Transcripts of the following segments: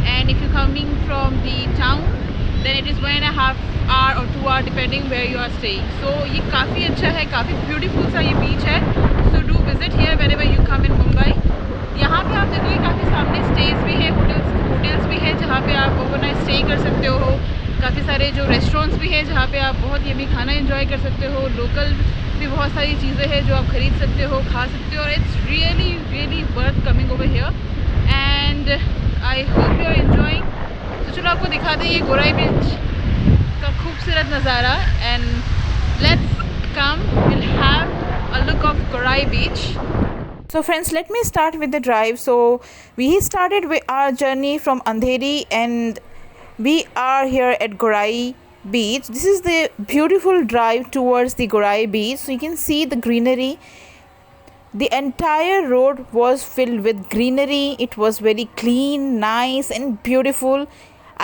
and if you're coming from the town then it is 1.5 hour or 2 hour depending where you are staying. So ये काफ़ी अच्छा है, काफ़ी beautiful सा ये बीच है. So do visit here whenever you come in Mumbai. यहाँ पे आप देखोगे काफ़ी सामने स्टेज भी है, होटल्स भी है जहाँ पे आप ओवरनाइट स्टे कर सकते हो. काफ़ी सारे जो रेस्टोरेंट्स भी हैं जहाँ पे आप बहुत यम्मी खाना एंजॉय कर सकते हो. लोकल भी बहुत सारी चीज़ें हैं जो आप ख़रीद सकते हो, खा सकते हो. और it's really worth coming over here and I hope you are enjoying. तो चलो आपको दिखा दें ये गोराई बीच का खूबसूरत नज़ारा. And let's come, will have a look of Gorai beach. So friends, let me start with the drive. So we started with our journey from Andheri and we are here at Gorai beach. This is the beautiful drive towards the Gorai beach. So you can see the greenery. The entire road was filled with greenery. It was very clean, nice and beautiful.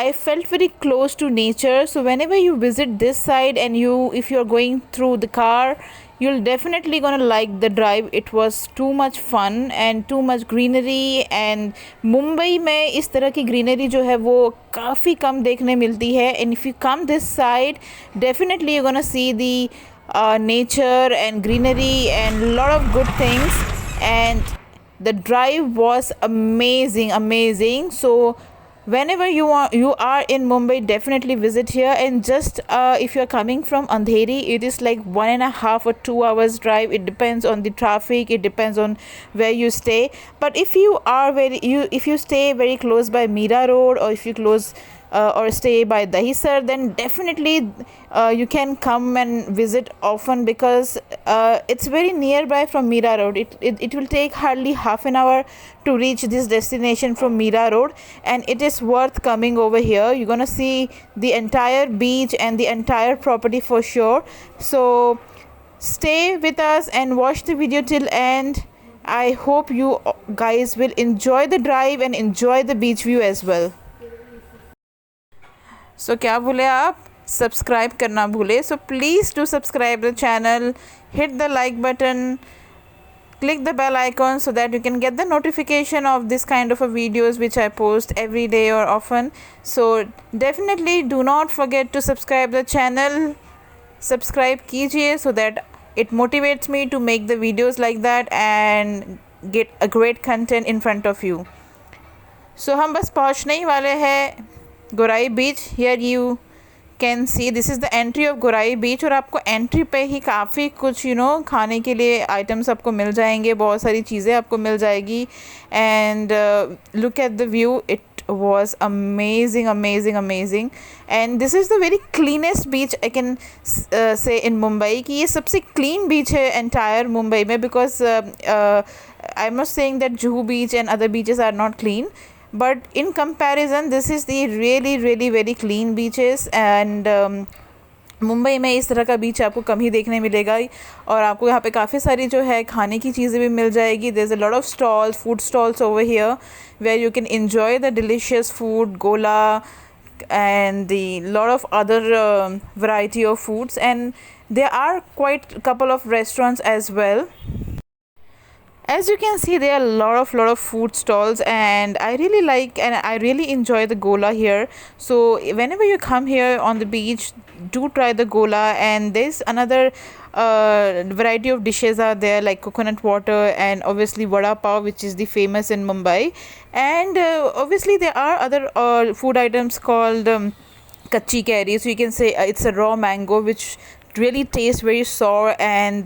I felt very close to nature. So whenever you visit this side and if you're going through the car, you'll definitely gonna like the drive. It was too much fun and too much greenery. And Mumbai में इस तरह की greenery जो है वो काफ़ी कम देखने मिलती है. And if you come this side, definitely you're gonna see the nature and greenery and a lot of good things. And the drive was amazing. So whenever you are in Mumbai, definitely visit here. And just if you're coming from Andheri, it is like 1.5 or 2 hours drive. It depends on the traffic, it depends on where you stay. But if you stay very close by Mira Road, or if you or stay by Dahisar, then definitely you can come and visit often, because it's very nearby from Mira Road. It will take hardly half an hour to reach this destination from Mira Road, and it is worth coming over here. You're gonna see the entire beach and the entire property for sure. So stay with us and watch the video till end. I hope you guys will enjoy the drive and enjoy the beach view as well. So क्या भूले आप, subscribe करना भूले. So please do subscribe the channel, hit the like button, click the bell icon so that you can get the notification of this kind of videos which I post every day or often. So definitely do not forget to subscribe the channel. Subscribe कीजिए so that it motivates me to make the videos like that and get a great content in front of you. So हम बस पहुँचने ही वाले हैं Gorai beach. Here you can see this is the entry of Gorai beach. और आपको entry पे ही काफ़ी कुछ खाने के लिए आइटम्स आपको मिल जाएंगे, बहुत सारी चीज़ें आपको मिल जाएगी. And look at the view, it was amazing. And this is the very cleanest beach I can say in Mumbai, कि ये सबसे clean beach है entire मुंबई में. Because I'm not saying that Juhu beach and other beaches are not clean, but in comparison this is the really very clean beaches. And Mumbai में इस तरह का बीच आपको कम ही देखने मिलेगा. और आपको यहाँ पे काफ़ी सारी जो है खाने की चीज़ें भी मिल जाएगी. there's a lot of stalls, food stalls over here where you can enjoy the delicious food, gola and the lot of other variety of foods. And there are quite a couple of restaurants as well. As you can see, there are a lot of food stalls, and I really like and I really enjoy the gola here. So whenever you come here on the beach, do try the gola. And there's another variety of dishes are there, like coconut water and obviously vada pav, which is the famous in Mumbai. And obviously there are other food items called kachi kari. So you can say it's a raw mango which really tastes very sour, and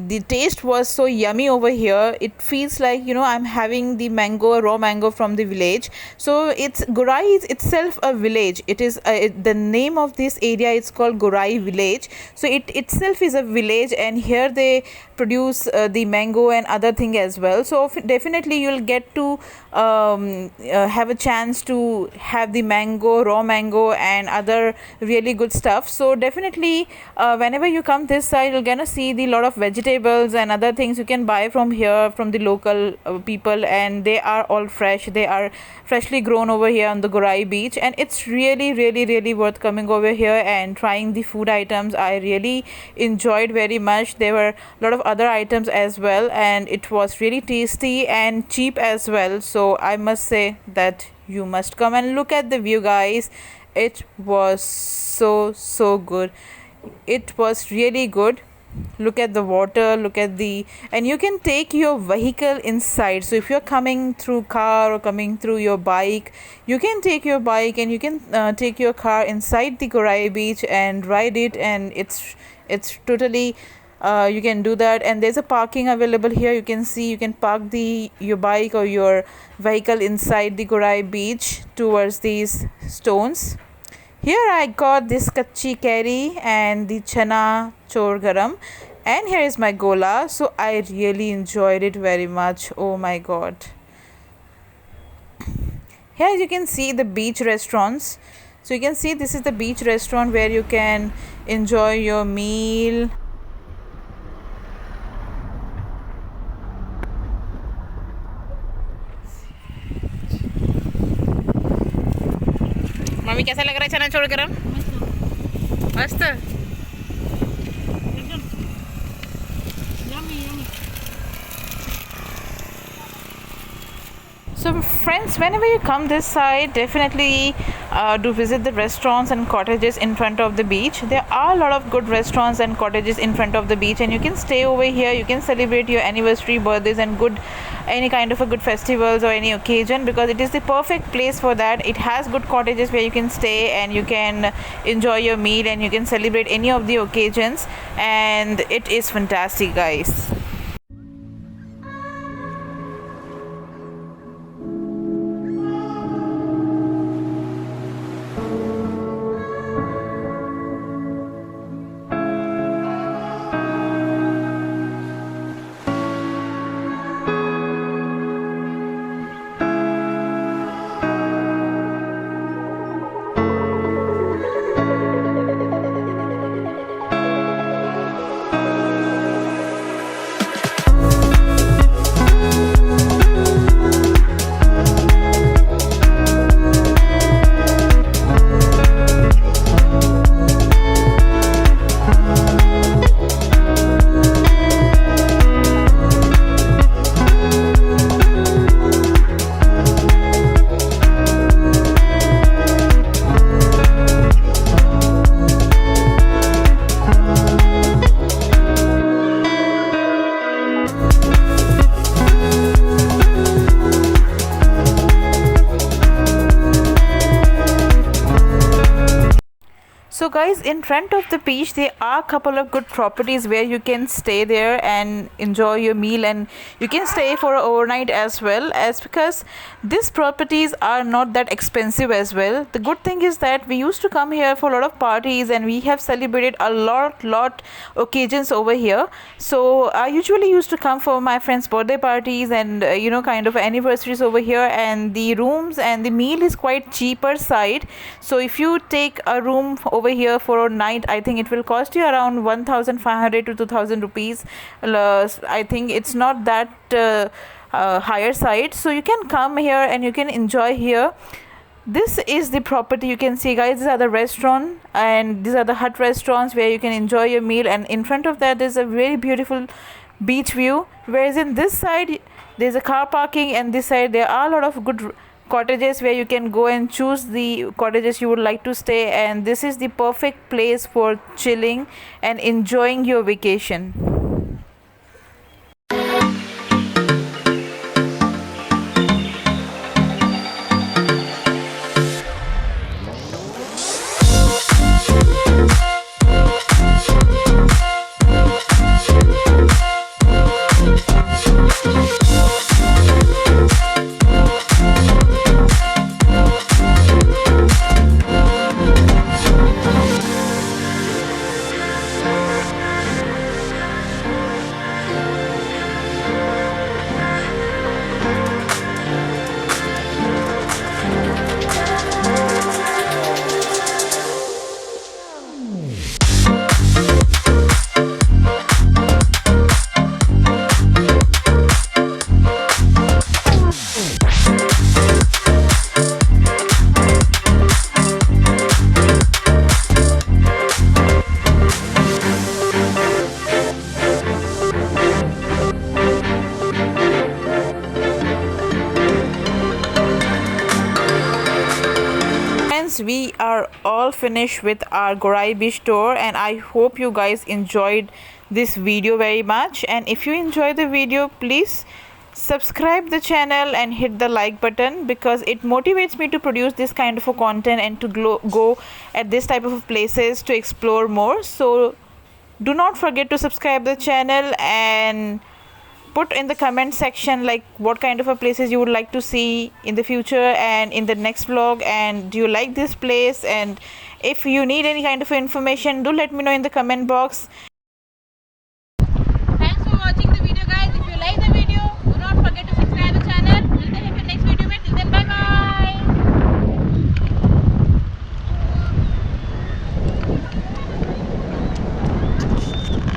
the taste was so yummy over here. It feels like I'm having the raw mango from the village. So Gorai is itself a village. It is the name of this area is called Gorai village. So it itself is a village, and here they produce the mango and other thing as well. So definitely you'll get to have a chance to have the raw mango and other really good stuff. So definitely whenever you come this side, you're gonna see the lot of vegetables and other things you can buy from here from the local people, and they are all fresh. They are freshly grown over here on the Gorai beach, and it's really worth coming over here and trying the food items. I really enjoyed very much. There were a lot of other items as well, and it was really tasty and cheap as well. So I must say that you must come and look at the view, guys. It was so good. It was really good. Look at the water, look at the, and you can take your vehicle inside. So if you're coming through car or coming through your bike, you can take your bike and you can take your car inside the Gorai beach and ride it, and it's totally you can do that. And there's a parking available here. You can see, you can park your bike or your vehicle inside the Gorai beach towards these stones. Here I got this kachi curry and the chana chor garam, and here is my gola. So I really enjoyed it very much. Oh my god. Here you can see the beach restaurants. So you can see this is the beach restaurant where you can enjoy your meal. Mummy कैसा लग रहा है चना चोर गरम? मस्त. So friends, whenever you come this side, definitely do visit the restaurants and cottages in front of the beach. There are a lot of good restaurants and cottages in front of the beach, and you can stay over here. You can celebrate your anniversary, birthdays, and any kind of a good festivals or any occasion, because it is the perfect place for that. It has good cottages where you can stay and you can enjoy your meal and you can celebrate any of the occasions, and it is fantastic, guys. So guys, in front of the beach there are a couple of good properties where you can stay there and enjoy your meal, and you can stay for overnight as well, as because these properties are not that expensive as well. The good thing is that we used to come here for a lot of parties and we have celebrated a lot occasions over here. So I usually used to come for my friends' birthday parties and kind of anniversaries over here, and the rooms and the meal is quite cheaper side. So if you take a room over here for a night, I think it will cost you around 1,500 to 2,000 rupees. I think it's not that higher side, so you can come here and you can enjoy here. This is the property. You can see, guys, these are the restaurant and these are the hut restaurants where you can enjoy your meal, and in front of that there's a very beautiful beach view, whereas in this side there's a car parking, and this side there are a lot of good cottages where you can go and choose the cottages you would like to stay, and this is the perfect place for chilling and enjoying your vacation. we are all finished with our Gorai beach tour, and I hope you guys enjoyed this video very much. And if you enjoyed the video, please subscribe the channel and hit the like button, because it motivates me to produce this kind of a content and to go at this type of places to explore more. So do not forget to subscribe the channel and put in the comment section like what kind of a places you would like to see in the future and in the next vlog, and do you like this place, and if you need any kind of information, do let me know in the comment box.